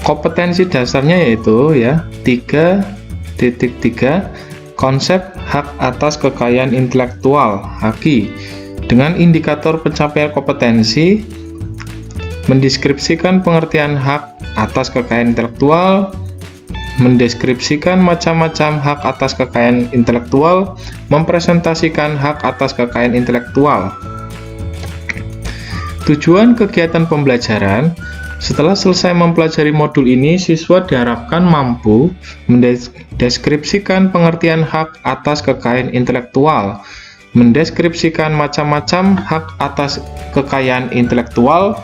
Kompetensi dasarnya yaitu ya 3.3 konsep hak atas kekayaan intelektual (HAKI) dengan indikator pencapaian kompetensi, mendeskripsikan pengertian hak atas kekayaan intelektual, mendeskripsikan macam-macam hak atas kekayaan intelektual, mempresentasikan hak atas kekayaan intelektual. Tujuan kegiatan pembelajaran: setelah selesai mempelajari modul ini, siswa diharapkan mampu mendeskripsikan pengertian hak atas kekayaan intelektual, mendeskripsikan macam-macam hak atas kekayaan intelektual.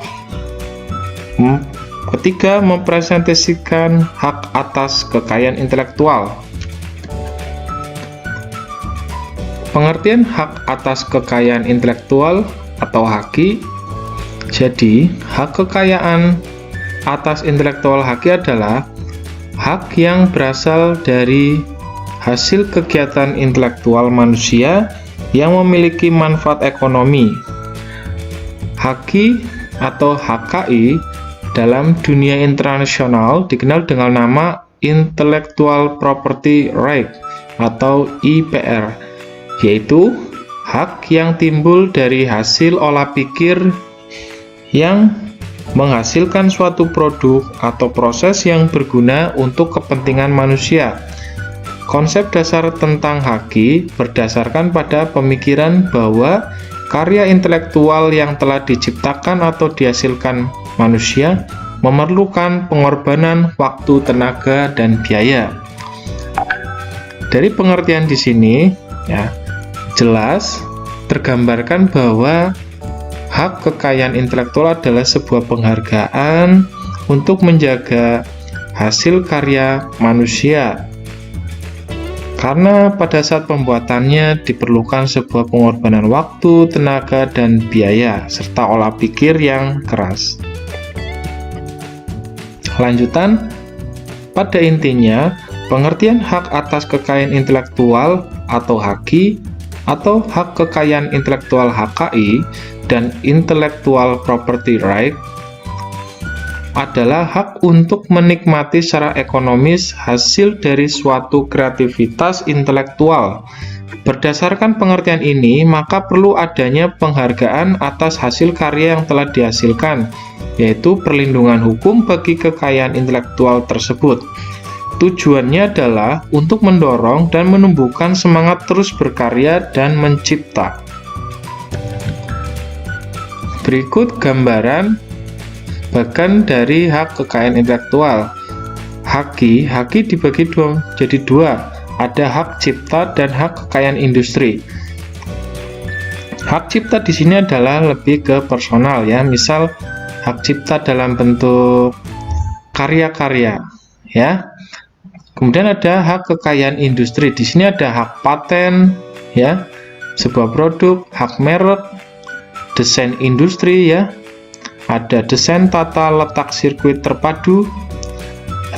Ketiga, mempresentasikan hak atas kekayaan intelektual. Pengertian hak atas kekayaan intelektual atau HAKI. Jadi, hak kekayaan atas intelektual HAKI adalah hak yang berasal dari hasil kegiatan intelektual manusia yang memiliki manfaat ekonomi. HAKI atau HKI dalam dunia internasional dikenal dengan nama Intellectual Property Right atau IPR, yaitu hak yang timbul dari hasil olah pikir yang menghasilkan suatu produk atau proses yang berguna untuk kepentingan manusia. Konsep dasar tentang HAKI berdasarkan pada pemikiran bahwa karya intelektual yang telah diciptakan atau dihasilkan manusia memerlukan pengorbanan waktu, tenaga, dan biaya. Dari pengertian di sini, ya, jelas tergambarkan bahwa hak kekayaan intelektual adalah sebuah penghargaan untuk menjaga hasil karya manusia, karena pada saat pembuatannya diperlukan sebuah pengorbanan waktu, tenaga, dan biaya, serta olah pikir yang keras. Lanjutan, pada intinya, pengertian hak atas kekayaan intelektual atau HAKI atau hak kekayaan intelektual HKI dan Intellectual Property Right adalah hak untuk menikmati secara ekonomis hasil dari suatu kreativitas intelektual. Berdasarkan pengertian ini, maka perlu adanya penghargaan atas hasil karya yang telah dihasilkan, yaitu perlindungan hukum bagi kekayaan intelektual tersebut. Tujuannya adalah untuk mendorong dan menumbuhkan semangat terus berkarya dan mencipta. Berikut gambaran bagian dari hak kekayaan intelektual. HAKI dibagi jadi dua, ada hak cipta dan hak kekayaan industri. Hak cipta di sini adalah lebih ke personal, ya, misal hak cipta dalam bentuk karya-karya, ya. Kemudian ada hak kekayaan industri. Di sini ada hak paten, ya, sebuah produk, hak merek, desain industri, ya, ada desain tata letak sirkuit terpadu,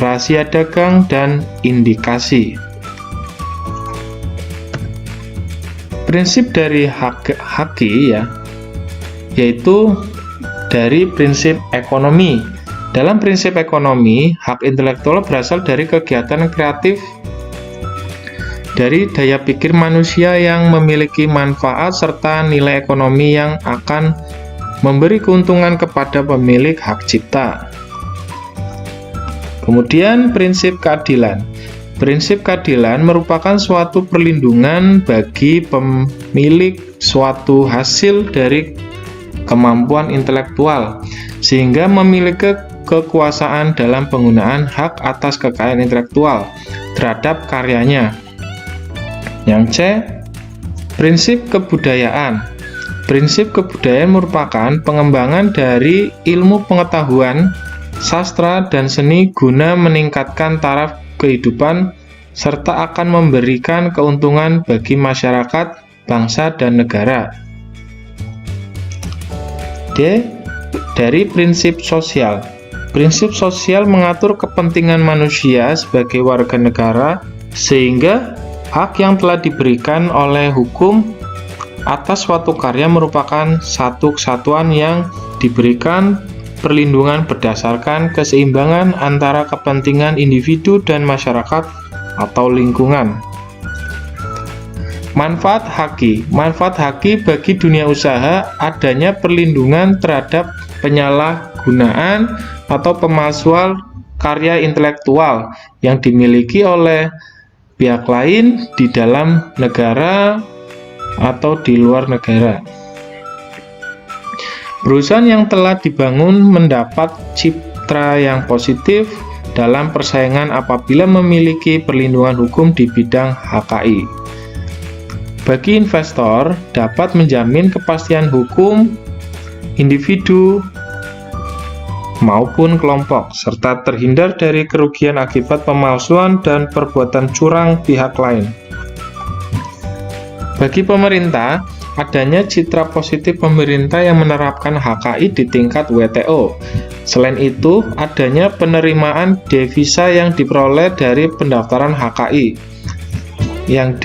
rahasia dagang, dan indikasi. Prinsip dari HAKI, ya, yaitu dari prinsip ekonomi. Dalam prinsip ekonomi, hak intelektual berasal dari kegiatan kreatif dari daya pikir manusia yang memiliki manfaat serta nilai ekonomi yang akan memberi keuntungan kepada pemilik hak cipta. Kemudian prinsip keadilan. Prinsip keadilan merupakan suatu perlindungan bagi pemilik suatu hasil dari kemampuan intelektual, sehingga memiliki kekuasaan dalam penggunaan hak atas kekayaan intelektual terhadap karyanya. Yang C, prinsip kebudayaan. Prinsip kebudayaan merupakan pengembangan dari ilmu pengetahuan, sastra, dan seni guna meningkatkan taraf kehidupan serta akan memberikan keuntungan bagi masyarakat, bangsa, dan negara. D, dari prinsip sosial. Prinsip sosial mengatur kepentingan manusia sebagai warga negara, sehingga hak yang telah diberikan oleh hukum atas suatu karya merupakan satu kesatuan yang diberikan perlindungan berdasarkan keseimbangan antara kepentingan individu dan masyarakat atau lingkungan. Manfaat haki. Manfaat haki bagi dunia usaha adanya perlindungan terhadap penyalahgunaan atau pemalsuan karya intelektual yang dimiliki oleh pihak lain di dalam negara atau di luar negara. Perusahaan yang telah dibangun mendapat citra yang positif dalam persaingan apabila memiliki perlindungan hukum di bidang HKI. Bagi investor, dapat menjamin kepastian hukum individu maupun kelompok, serta terhindar dari kerugian akibat pemalsuan dan perbuatan curang pihak lain. Bagi pemerintah, adanya citra positif pemerintah yang menerapkan HKI di tingkat WTO. Selain itu, adanya penerimaan devisa yang diperoleh dari pendaftaran HKI. Yang D,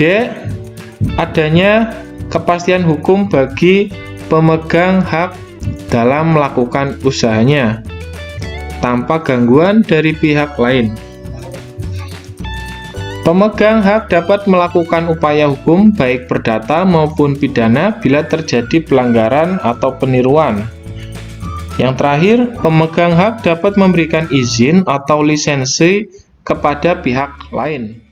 adanya kepastian hukum bagi pemegang hak dalam melakukan usahanya tanpa gangguan dari pihak lain. Pemegang hak dapat melakukan upaya hukum baik perdata maupun pidana bila terjadi pelanggaran atau peniruan. Yang terakhir, pemegang hak dapat memberikan izin atau lisensi kepada pihak lain.